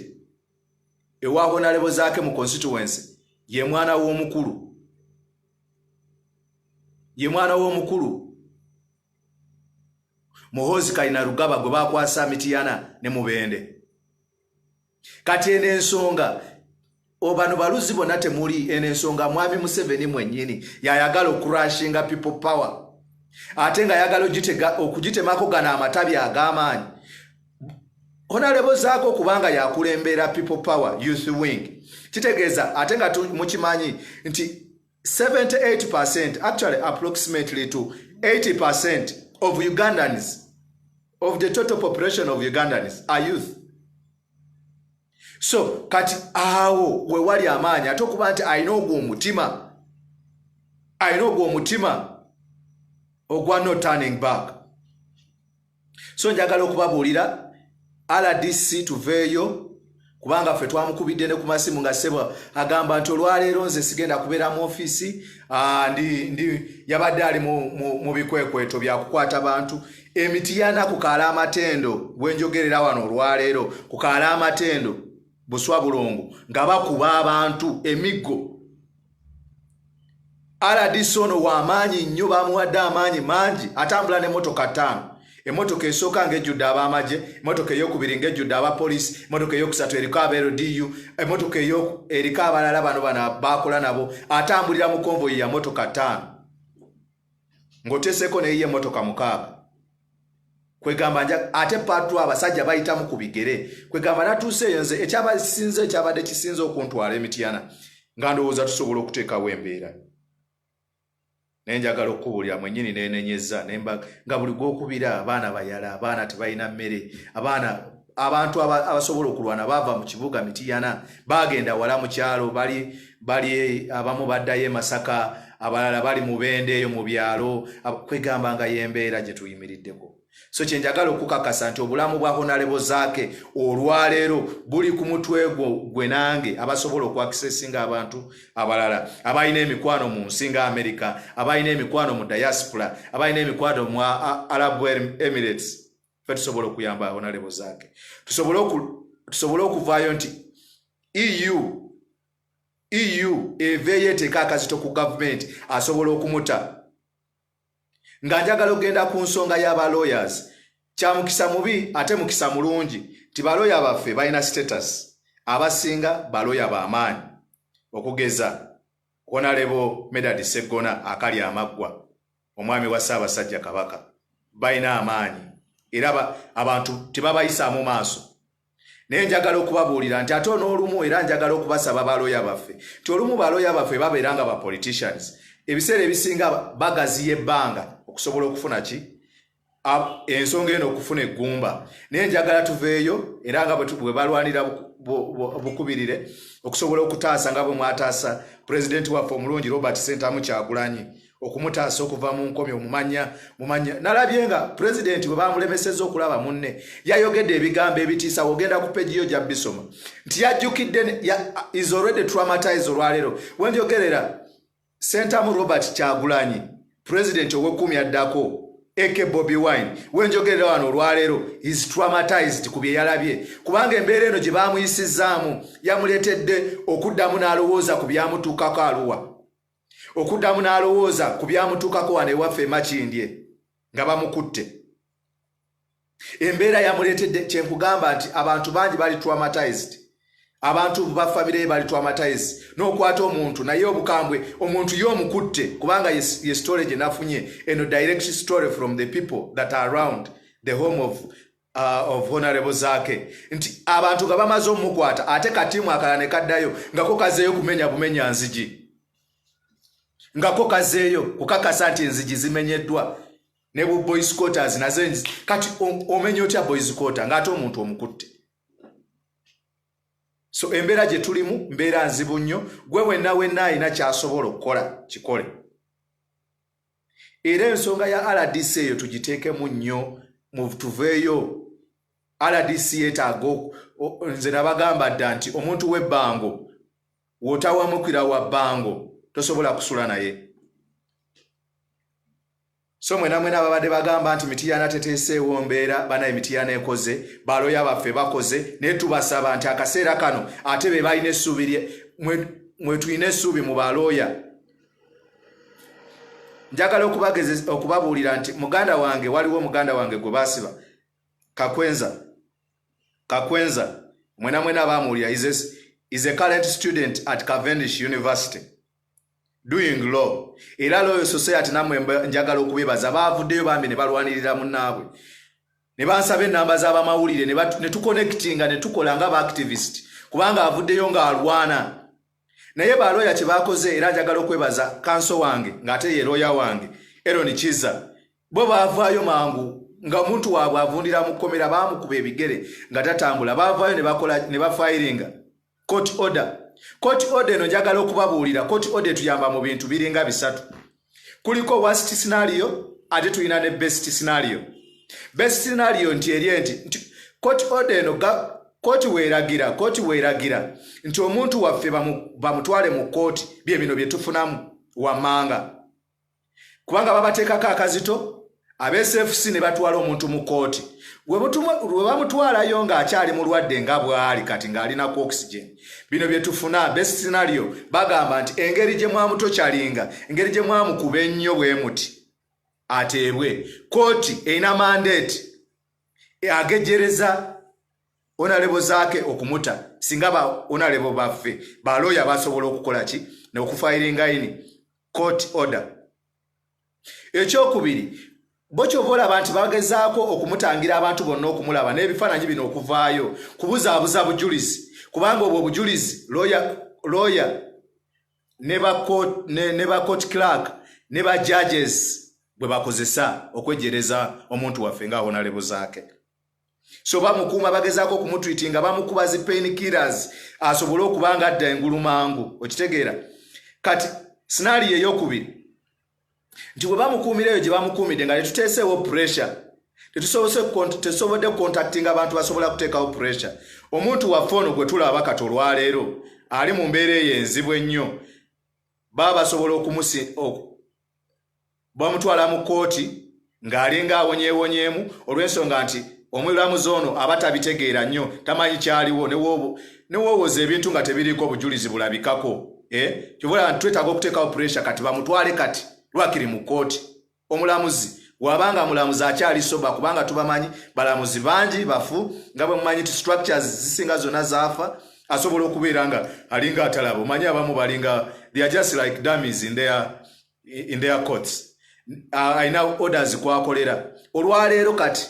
ewa honorable Zaake mu constituency ye mwana w'omukulu Muhoozi Kayinarugaba gwe bakwasa Mityana ne Mubende kati eno ensonga obano baluzzi bonna temuli eno ensonga mwami Museveni mwennyini yayagala okurashinga people power ate nga yagala okugitemako gana amatabi ag'amaanyi Honorable Zaake okubanga yakulembera people power youth wing kitegeeza ate nga mukimanyi nti 78% actually approximately to 80% of Ugandans of the total population of Ugandans are youth. So kati awo we wali amaanyi ate okuba nti alina ogwo omutima ogwa no turning back. So njagala okubabuulira RDC tuveeyo kubanga ffe twamukubidde ne ku masimu nga ssebo agamba nti olwaleero nze sigenda kubeera mu ofiisi ndi yabadde ali mu bikwekweto bya kukwata bantu Emityana ku Kaalamatendo bwenjogerera wano olwaleero ku Kaalamatendo Buswa Bulongo nga bakuba abantu emiggo RDC ono w'amaanyi nnyo bamuwadde amaanyi mangi atambula n'emmotoka 5 emotoka esooka ng'ejjudde ab'amagye emotoka ey'okubiri ng'ejjudde abapoliisi emotoka ey'okusatu eriko aba-LDU emotoka eriko abalala bano baakola nabo atambulira mu konvoyi ya motoka 5 ng'oteeseko neyiye emotoka 6 kwegamba ate patro abasajja bayitamu ku bigere kwegamba natuuseeyo nze ekyabadde kisinze okuntwala Emityana nga ndowooza tusobola okuteekawo embeera nenjagala okubuulira mwennyini neenenyeza nga buli gw'okubira abaana bayala abaana tebalina mmere abantu abasobola okulwana baava mu kibuga Mityana bagenda wala mu kyalo bali abamu baddayo e Masaka abalala bali mu Bende eyo mu byalo kwegamba nga y'embeera gye tuyimiriddeko. So kyenjagala okukakasa nti obulamu bwa Honorable Zaake olwaleero buli ku mutwe gwe nange abasobola okwakisesinga abantu abalala abalina emikwano mu nsi nga America abalina emikwano mu diaspora abalina emikwano mu Arab Emirates ffe tusobola okuyamba Honorable Zaake tusobola okuvaayo nti EU eveeyo eteeka akazito ku gavumenti asobola okumuta nga njagala ogenda ku nsonga y'aba lawyers kya mukisa mubi ate mukisa mulungi ti baloya baffe balina status abasinga baloya b'amaanyi okugeza Honorable Medard Sseggona akali amaggwa omwami wa Ssaabasajja Kabaka balina amaanyi era abantu tebabayisaamu maaso naye njagala okubabuulira nti ate n'olumu era njagala okubasaba baloya baffe ti olumu baloya baffe babeera nga ba politicians ebiseera ebisinga bagaziya ebbanga okusobola okufuna ki ensonga eno okufuna eggumba naye njagala tuveeyo era nga bwe balwanira bukubirire okusobola okutaasa nga bwe mwataasa pulezidenti waffe omulungi Robert Ssentamu Kyagulanyi okumutaasa okuva mu nkomyo mumanya nalabye nga pulezidenti bwe bamulemesezza okulaba munne yayogedde ebigambo ebitiisa wogenda ku peji yo gya bisoma nti yajjukidde is already traumatized olwaleero wenjogerera Ssentamu Robert Kyagulanyi President ow'ekumi addako Eke Bobi Wine wenjogerera wano olwaleero is traumatized ku bye yalabye kubanga embeera eno gye baamuyisizaamu yamuleetedde okuddamu n'alowooza ku byamutuukako Arua okuddamu n'alowooza ku byamutuukako wano ewaffe Makindye nga bamukutte embeera yamuleetedde kyenkugamba nti abantu bangi bali traumatized abantu ba family bali traumatized n'okwata omuntu naye obukambwe omuntu y'omukutte kubanga ye story gye nafunye eno direct story from the people that are around the home of Honorable Zaake nti abantu nga bamaze omukwata ate katimu akala ne kaddayo ngako kazeeyo kumenya bumenya nzigi ngako kazeeyo kukakasa nti enzigi zimenyeddwa ne bu boys quarters nazenzi kati omenye otya boys quarter ngate omuntu omukutte So embeera gye tulimu mbeera nzibu nnyo, gwe wenna alina ky'asobola okukola kikole. Era ensonga ya RDC eyo tugiteekemu nnyo, tuveeyo. RDC yeetaaga, nze nabagamba dda nti omuntu w'ebbango w'otawamukira wa bbango tosobola kusula naye. So mwena ababadde bagamba nti Mityana teteeseewo mbeera, banaye Mityana ekoze, baloya baffe bakoze, naye tubasaba nti akaseera kano ate be balina essuubi mwe tulina essuubi mu baloya. Njagala okubabuulira nti muganda wange, waliwo muganda wange gwe baasiba, Kakwenza, mwena abamuwulira, is a current student at Cavendish University doing law. Era Law Society namwe njagala okubebaza, baavuddeyo bambi ne balwanirira munnaabwe, ne bansaba ennamba z'abamawulire ne tuconnectinga ne tukola nga ba-activist, kubanga avuddeyo ng'alwana. Naye balooya kye baakoze, era njagala okwebaza kanso wange ng'ate ye looya wange Aaron Kiza, bo baavaayo mangu nga muntu waabwe avundira mu kkomera, baamukuba ebigere nga tatambula, baavaayo ne bafayiringa court order. Court order eno njagala okubabuulira, court order tuyamba mu bintu biringa bisatu. Kuliko worst scenario ate tulina ne best scenario. Best scenario nti eri nti court order eno court weeragira nti omuntu waffe bamutwale mu court, bye bino bye tufunamu wammanga. Kubanga babateekako akazito, ab'SFC ne batwala omuntu mu kooti. Bwe bamutwalayo ng'akyali mulwadde nga bw'ali kati ng'alinako oxygen. Bino bye tufuna best scenario, bagamba nti engeri gye mwamutokyalinga, engeri gye mwamukuba ennyo bwe muti ateebwe. Kooti erina mandate agejjereza onalebo zaake okumuta, singa ba onalebo baffe balooya basobola okukola ki n'okufayiringa ini court order. Ekyokubiri, bo kyobola abantu bagezaako okumutangira abantu bonna okumulaba n'ebifaananyi bino okuvaayo kubuzaabuza bujulizi, kubanga obwo obujulizi lawyer ne ba court clerk ne ba judges bwe bakozesa okwejjereza omuntu waffe nga honorable zaake. So bamukuuma bagezaako okumutwitinga, bamukuba zi pain killers asobole okubanga adda engulumangu. Okitegeera? Kati scenario ey'okubiri nti bwe bamukuumireyo gye bamukuumidde nga tetuteeseewo pressure, tetusobodde contactinga abantu basobola kuteekawo pressure. Omuntu waffe ono gwe tulaba kati olwaleero ali mu mbeera eyo enzibu ennyo, baba basobola bamutwala mu kooti ng'alinga awonyeewonyeemu olw'ensonga nti omulamuzi ono aba tabitegeera nnyo, tamanyi kyaliwo, ne woowoza ebintu nga tebiriiko bujulizi bulabikako. Kyobola nti twetaaga okuteekawo pressure kati bamutwale kati lwakiri mu kooti. Omulamuzi wabanga mulamuzi akyali soba, kubanga tubamanyi balamuzi bangi bafu, nga bwe mumanyi nti structures zisinga zonna zaafa, asobola okubeera nga alinga atalaba. Omanyi abamu balinga they are just like dummies in their courts. Alina orders kwakolera. Olwaleero kati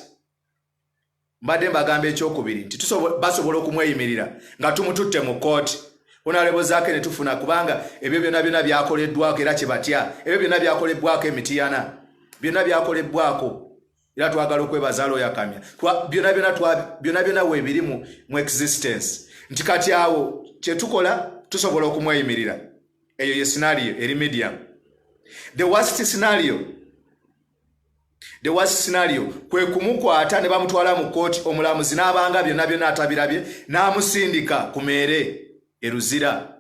mbadde mbagamba ekyokubiri nti basobola okumweyimirira nga tumututte mu kooti. Honorable zaake ne tufuna, kubanga ebyo byonna byakoleddwako era kye batya. Ebyo byonna byakolebbwako Mityana, byonna byakolebbwako, era twagala okwebaza Lawyer Kamya. Byonna weebiri mu existence. Nti kati awo kye tukola tusobola okumweyimirira. Eyo ye scenario eri medium. The worst scenario kwe kumukwata ne bamutwala mu kooti, omulamuzi n'abanga byonna atabirabye, n'amusindika ku meere eruzira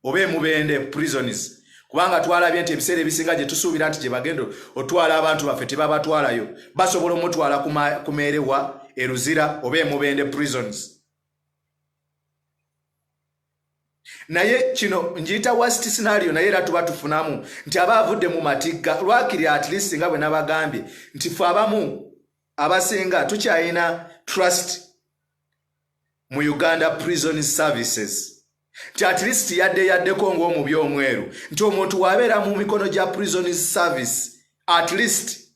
oba emubende prisons, kubanga twalabye nti ebiseera ebisinga gye tusuubira nti gye bagenda otwala abantu baffe tebabatwalayo, basobola omutwala ku meere wa eruzira oba emubende prisons. Naye kino njiyita worst scenario, naye era tuba tufunamu nti aba avudde mu matigga, lwakiri at least nga bwe nabagambye nti ffe abamu abasinga tukyalina trust mu Uganda Prison Services. Nti at least yaddeko ng'omubi omweru nti omuntu wabeera mu mikono gya Prison Service, at least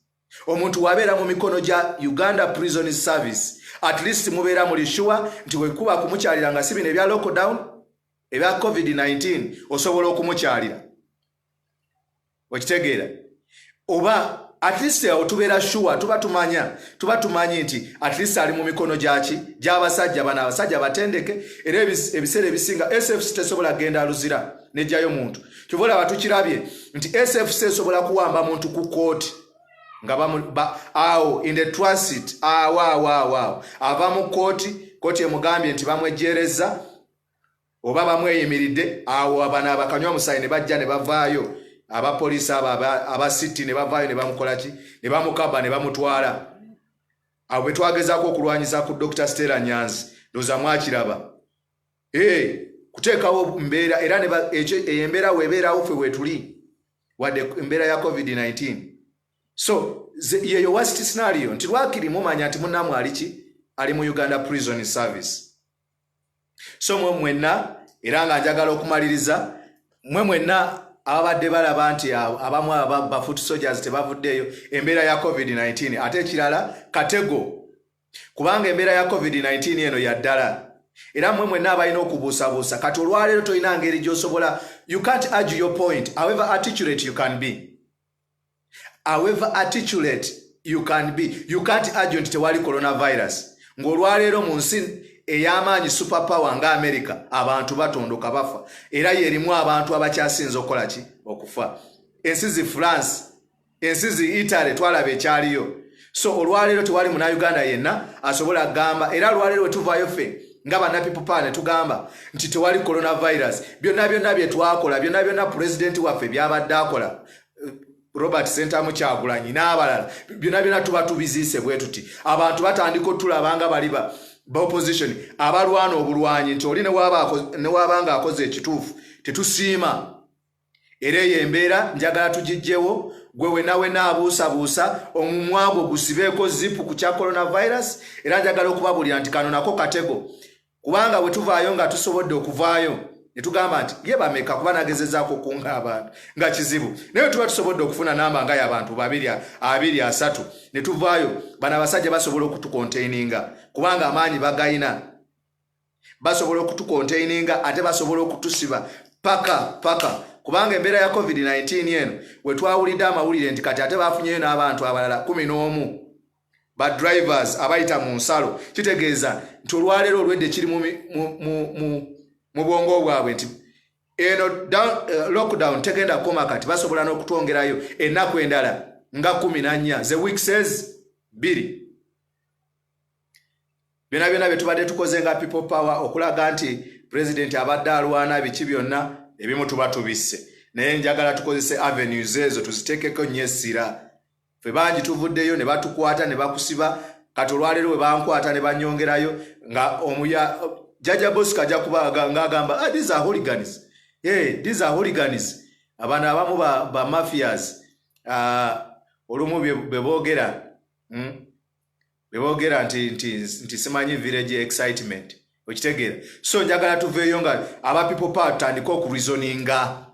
omuntu wabeera mu mikono gya Uganda Prison Service, at least mubeera muli sure nti wekuba kumukyalira nga si bino ebya lockdown ebya COVID-19 osobola okumukyalira. Okitegeera? Oba at least otubera sure tuba tumanyi nti at least ali mu mikono gyaki gy'abasajja bana abasajja batendeke era ebiseera ebisinga SFC tesobola genda aluzira nejjayo muntu kivola batukirabye nti SFC esobola kuwamba muntu ku court nga awo in the transit wow ava mu court emugambye nti bamwejereza oba bamweyimiridde awo abana abakanywa musayi ne bajja ne bavaayo abapoliisi aba city ne bavaayo ne bamukola ki ne bamukaba ne bamutwala awo bwe twagezaako okulwanyisa ku Dr. Stella Nyanzi ndoza mwakiraba kuteekawo mbeera era embeera weebeerawo ffe wetuli wadde embeera ya COVID-19 so yeyo worst scenario nti lwakiri mumanya nti munnamu ali mu Uganda Prison Service so mwenna era nga njagala okumaliriza mwenna ababadde balaba nti abamu ba foot soldiers tebavuddeyo embeera ya COVID-19 ate ekirala katego kubanga embeera ya COVID-19 eno yaddala era mwenna abalina okubuusabuusa kati olwaleero tolina ngeri gy'osobola you can't argue your point however articulate you can be you can't argue nti tewali coronavirus ng'olwaleero mu nsi ey'amaanyi superpower nga America abantu batondoka bafa era yerimu abantu abakyasinze okukola ki okufa ensi France ensi Italy twalaba ekyaliyo so olwaleero tewali muna Uganda yenna asobola gamba era olwaleero tuvaayo ffe nga banna people pane tugamba nti tewali coronavirus byonna bye twakola byonna president waffe byabadde akola Robert Sentamu Kyagulanyi n'abalala byonna tuba tubiziise bwe tuti abantu batandika otulabanga baliba opposition abalwana obulwanyi nti oli ne wabanga akoze ekituufu tetusiima era eyo embeera njagala tugijjewo gwe wenna abuusabuusa omumwa gwo gusibeeko zipu ku kya coronavirus era njagala okubabulira nti kano nako katego kubanga bwe tuvaayo nga tusobodde okuvaayo ne tugamba nti ye bameka kuba nagezezaako kunga abantu nga kizibu naye tuba tusobodde okufuna namba nga y'abantu 2-3 ne tuvaayo bano abasajja basobola okutukontaininga kubanga amaanyi bagayina basobola okutukontaininga ate basobola okutusiba paka kubanga embeera ya COVID-19 eno we twawulidde amawulire nti kati ate bafunyeyo n'abantu abalala 11 ba drivers abayita mu nsalo kitegeeza nti olwaleero olwedde kiri mu bwongo bwabwe nti eno lockdown tegenda koma kati basobola n'okutwongerayo ennaku endala nga 14 the week says 2 byonna bye tubadde tukoze nga people power okulaga nti president abadde alwana biki byonna ebimu tuba tubisse naye njagala tukozese avenues ezo tuziteekeko nnyo essira ffe bangi tuvuddeyo ne batukwata ne bakusiba kati olwaleero we bankwata ne banyongerayo nga omuya Jaja Bosco ajja kuba ngagamba these are hooligans these are hooligans abana abamu ba mafias olumu beboogera nti simanyi village excitement okitegeera so njagala tuveeyo nga aba people power tandika okureasoninga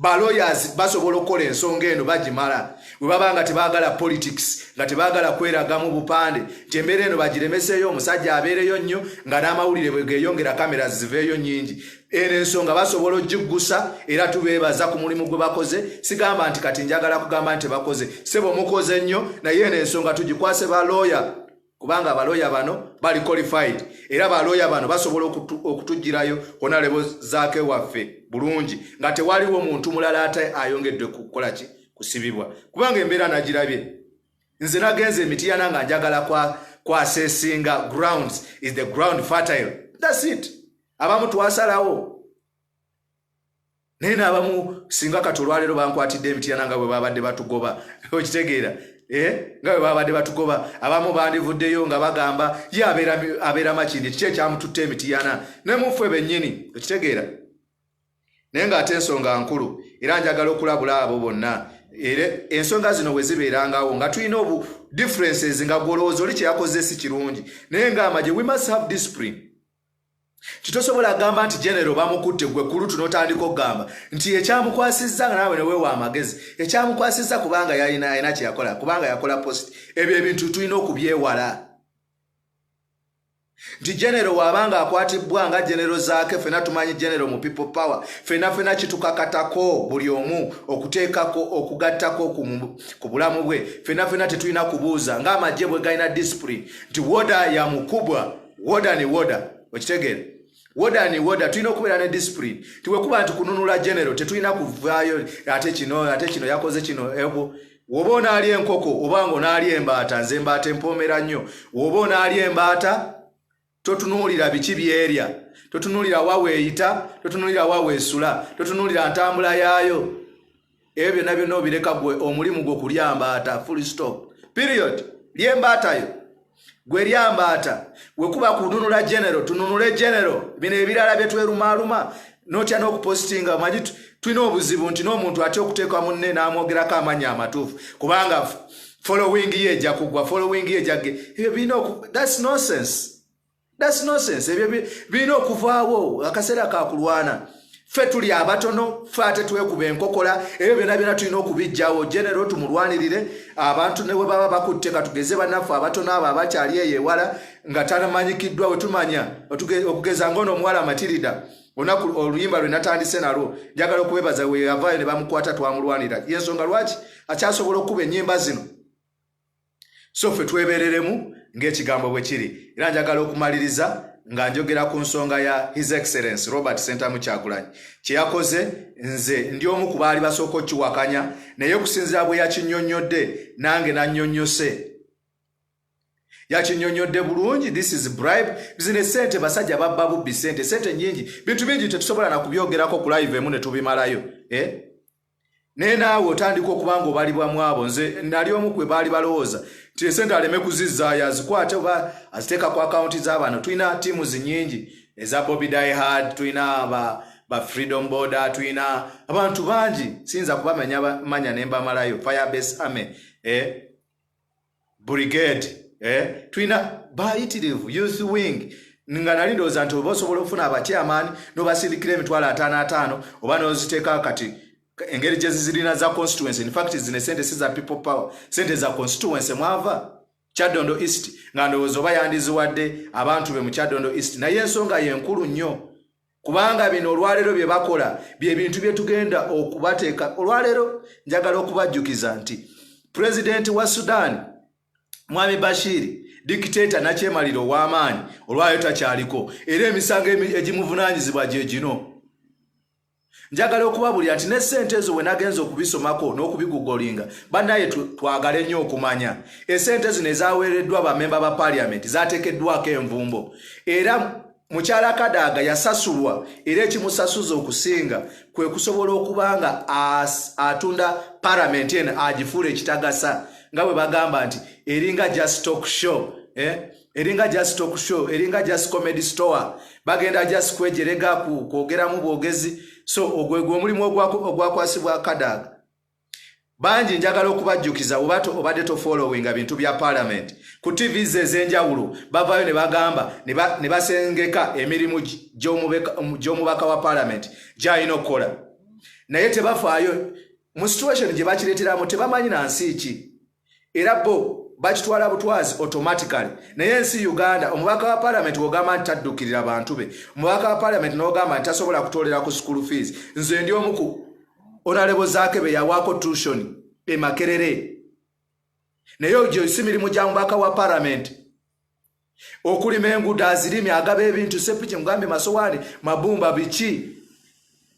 ba lawyers basobola okukola ensonga eno bagimala bwe baba nga tebaagala politics nga tebaagala kweragamu bupande nti embeera eno bagiremeseeyo omusajja abeereyo nnyo nga n'amawulire bwe geeyongera kamera ziveeyo nnyingi eno ensonga basobola ogiggusa era tubeebaza ku mulimu gwe bakoze sigamba nti kati njagala kugamba nti bakoze sebo mukoze nnyo naye eno ensonga tugikwase ba lawyer kubanga abaloya bano bali qualified era abaloya bano basobola okutugirayo honorable zaake waffe bulungi nga tewaliwo muntu mulala ate ayongedde kukola ki kusibibwa kubanga embeera nagirabye nze nagenze Mityana nga njagala kwa assessinga grounds is the ground fertile that's it abamu twasalawo naye n'abamu singa kati olwaleero bankwatidde Mityana nga bwe babadde batugoba okitegeera nga bwe babadde batugoba abamu bandivuddeyo nga bagamba ye abeera makindi kiki ekyamututte Mityana ne muffe bennyini okitegeera naye ng'ate ensonga nkulu era njagala okulabula abo bonna era ensonga zino bwe zibeerangawo nga tulina obu differences nga golowooza oli kyeyakoze si kirungi naye ng'amagye we must have discipline kitosobola gamba nti general bamukutte gwe kulutu n'otandika okugamba nti ekyamukwasizza naawe ne weewa amagezi ekyamukwasizza kubanga yalina kye yakola kubanga yakola post ebyo ebintu tulina okubyewala nti general wabanga akwatibwa nga general zaake fena tumanyi general mu people power fena kitukakatako buli omu okuteekako okugattako ku bulamu bwe fena tetulina kubuuza ng'amagye bwe galina discipline nti woda ya mukubwa woda ni woda okitegeera woda ni woda tulina okubeera ne discipline tiwekuba nti kununula general tetulina kuvaayo ate kino yakoze kino ebo woba onaali enkoko obanga onaali embaata nze embaata empoomera nnyo woba onaali embaata totunuulira biki byerya totunuulira waweeyita totunuulira waweesula totunuulira ntambula yaayo ebyo byonna obireka gwe omulimu gwe kulya mbaata full stop period lyembaatayo gwe lyambaata wekuba kununula general tununule general bino ebirala byetwerumaaluma notya n'okupostinga manyi tulina obuzibu nti n'omuntu atya okuteeka munne n'amwogerako amannya amatuufu kubanga following ye ejja kugwa following ye ejjage ebyo birina that's nonsense ebyo birina okuvaawo akaseera kakulwana ffe tuli abatono ffe ate twekuba enkokola ebyo byonna tulina okubijjawo general tumulwanirire abantu ne bwe baba bakutte katugeze bannaffe abatono abo abakyali eyo ewala nga tanamanyikiddwa we tumanya okugeza ngono omuwala Matilda olunaku oluyimba lwe natandise nalwo njagala okubebaza we yavaayo ne bamukwata twamulwanira yensonga lwaki akyasobola okuba ennyimba zino so ffe twebereremu ng'ekigambo bwe kiri era njagala okumaliriza nga njogera ku nsonga ya His Excellency Robert Sentamu Kyagulanyi kye yakoze nze ndi omu ku baali basooka okiwakanya naye okusinziira bwe yakinnyonnyodde nange nannyonnyose yakinnyonnyodde bulungi this is bribe business sente basajja babba bubbi sente nyingi bintu bingi tetusobola na kubyogerako ku live emu ne tubimalayo naye naawe otandika okubanga obalibwamu abo nze nali omu kwe baali balowooza nti esente aleme kuzizzaayo azikwate oba aziteeka ku akawunti z'abantu tulina tiimu nyingi eza Bobby Die Hard tulina ba Freedom Border tulina abantu bangi siyinza kubamanya ne mbamalayo Firebase Army Brigade tulina bayitirivu Youth Wing nga nali ndowooza nti oba osobola okufuna abachairman n'obasindikira emitwalo 55 oba n'oziteeka kati engeri gye zirina za constituency in fact zine sente za people power sente za constituency mwava Kyadondo East nga ndowooza oba yandiziwadde abantu be mu Kyadondo East naye ensonga yenkulu nnyo kubanga bino olwaleero bye bakola bye bintu bye tugenda okubateeka olwaleero njagala okubajjukiza nti president wa Sudan Mwami Bashir dictator nakyemaliro w'amaanyi olwaleero takyaliko era emisango egimuvunaanyizibwa gye gino njagala okubabulira nti ne ssente ezo we nagenza okubisomako n'okubigugolinga bannaye twagale nnyo okumanya essente zino ezaweereddwa bamemba ba parliament zaateekeddwako envumbo era mukyala Kadaga yasasulwa era ekimusasuza okusinga kwe kusobola okubanga atunda parliament eno agifuula ekitagasa nga bwe bagamba nti eringa just talk show eringa just talk show eringa just comedy store bagenda just kwejerega kwogeramu bwogezi so ogwegwe omulimu ogwakwasibwa Kadaga banji njagala okubajjukiza obadde to following bintu bya parliament ku TV ez'enjawulo bavaayo ne bagamba ne basengeka emirimu gy'omubaka wa parliament gy'alina okukola naye tebafaayo mu situation gye bakireeteramu tebamanyi na nsi ki era bo bakitwala butwazi automatically naye ensi Uganda omubaka wa parliament wogamba nti taddukirira abantu be omubaka wa parliament n'ogamba nti tasobola kutoolera ku school fees nze ndi omu ku honorable zaake be yawaako tuition e Makerere naye ogyo si mirimu gya mubaka wa parliament okulima enguudo azirimi agaba ebintu sepiki mugambe masowaani mabumba biki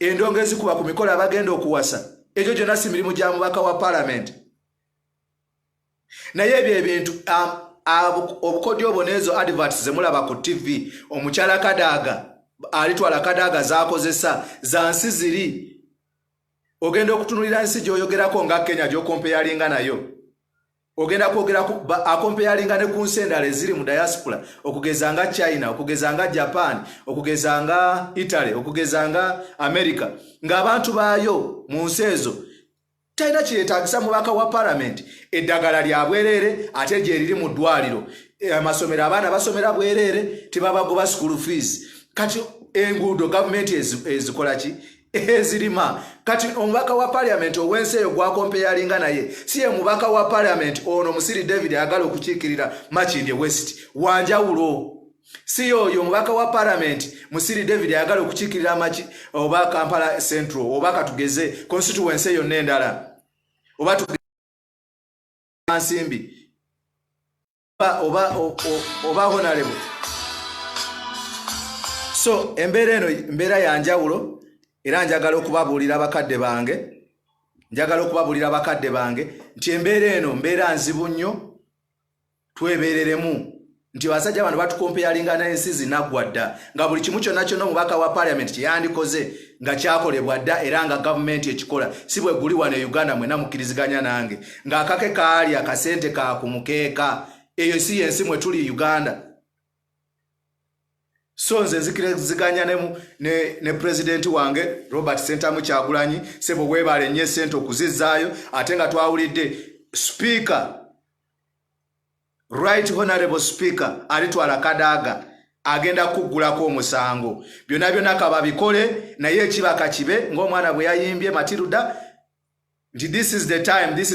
endongo ezikuba ku mikolo abagenda okuwasa egyo gyonna si mirimu gya mubaka wa parliament naye ebyo ebintu obukodyo oboneezo adverts zemulaba ku TV omukyala Kadaga alitwala Kadaga zaakozesa za nsi ziri ogenda okutunulira nsi gy'oyogerako nga Kenya gy'okompeyalinga nayo ogenda kwogeraku akompeyalinga ne ku nsi endala eziri mu diaspora okugeza nga China okugeza nga Japan okugeza nga Italy okugeza nga America ng'abantu baayo mu nsi ezo talina kyetaagisa mubaka wa parliament eddagala lya bwereere ate gye riri mu ddwaliro amasomero abaana basomera bwereere tebabagoba school fees kati enguudo gavumenti ezikola ki ezirima kati omubaka wa parliament ow'ensi eyo gwakompeyalinga naye si ye mubaka wa parliament ono Musiri David ayagala okukiikirira Makindye West wanjawulo si oyo omubaka wa parliament Musiri David yagala okukiikirira amaki oba Kampala Central oba katugeze constituency yonna endala oba Nsimbi oba honorable. So embeera eno mbeera ya njawulo era njagala okubabuulira abakadde bange nti embeera eno mbeera nzibu nnyo twebeereremu nti basajja bano batukompeyalinga n'ensi zinaggwa dda nga buli kimu kyonna kyonna omubaka wa parliament kyeyandikoze nga kyakolebwa dda era nga gavumenti ekikola si bwe guli wano e Uganda mwena mukkiriziganya nange ng'akake kaali akasente ka ku mukeeka eyo si yensi mwe tuli Uganda. So nze nzikiriziganya ne president wange Robert Sentamu Kyagulanyi sebo weebale nnyo sente okuzizzaayo ate nga twawulidde speaker Right Honorable Speaker alitwala Kadaga agenda kuggulako omusango byonna kababikole naye ekibaka kibe ng'omwana bwe yayimbye Matilda nti this is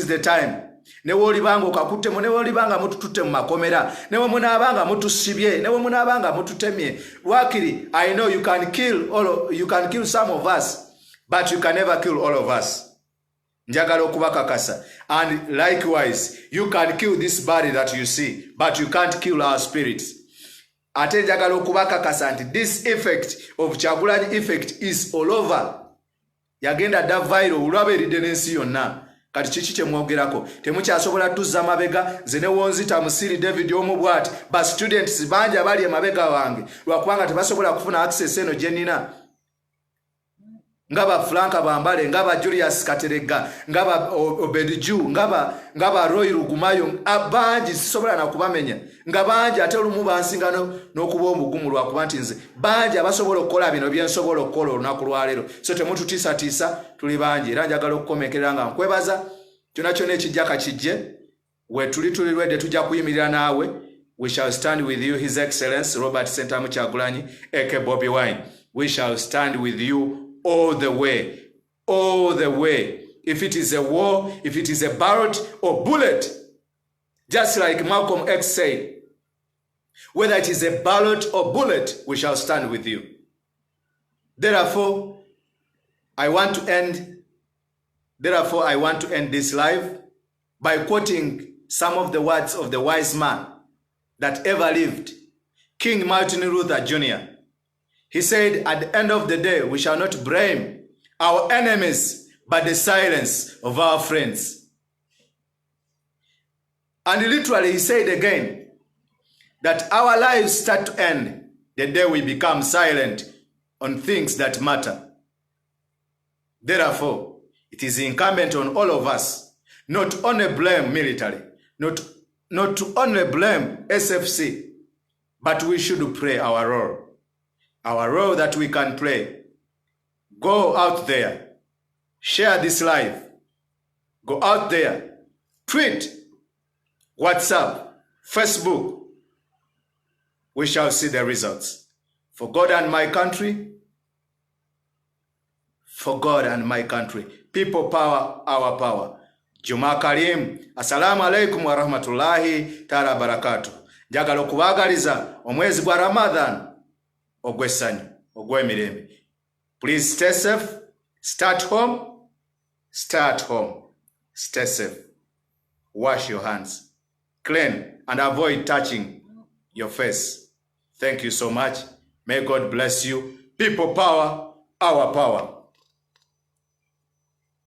the time ne wolibanga okakuttemu ne wolibanga mutututte mu makomera ne munaabanga mutusibye ne munaabanga mututemye wakiri I know you can kill some of us but you can never kill all of us. Njagala okubakakasa and likewise you can kill this body that you see but you can't kill our spirits. Ate njagala okubakakasa nti this effect of Kyagulanyi effect is all over. Yagenda da viral ulwabeeridde n'ensi yonna. Kati kiki kye mwogerako temukyasobola tuzza mabega nze ne Wonzita Musiri David omubwati ba students bangi abali emabega wange lwakubanga tebasobola kufuna access eno gye nnina ngaba Franka Bambale ngaba Julius Katerega ngaba Obedju ngaba Roy Rugumayo abangi sisobola na kubamenya ngabangi ate olumu bansingano n'okuba omugumu lwakuba nti nze bangi abasobola okukola bino byensobola okukola olunaku lwaleero so temututiisatiisa tuli bangi era njagala okukomekerera nga nkwebaza kyonna kyonna ekijjaka kijje we tuli lwedde tujja kuyimirira naawe. We shall stand with you, His Excellency Robert Sentamu Kyagulanyi aka Bobby Wine. We shall stand with you all the way. If it is a war, if it is a barrel or bullet, just like Malcolm X said, whether it is a ballot or bullet, we shall stand with you. Therefore, I want to end this live by quoting some of the words of the wise man that ever lived, King Martin Luther Jr. He said, at the end of the day, we shall not blame our enemies, but the silence of our friends. And literally, he said again, that our lives start to end the day we become silent on things that matter. Therefore, it is incumbent on all of us not only blame military, not to only blame SFC, but we should play our role. Our role that we can play. Go out there, share this live. Go out there, tweet, WhatsApp, Facebook. We shall see the results. For God and my country, for God and my country. People power, our power. Juma Karim, assalamu alaikum wa rahmatullahi ta'ala barakatuh. Njagala okubagaliza omwezi gwa Ramadan ogw'essanyu ogw'emirembe. Please stay safe, stay at home, stay safe. Wash your hands, clean and avoid touching your face. Thank you so much. May God bless you. People power, our power.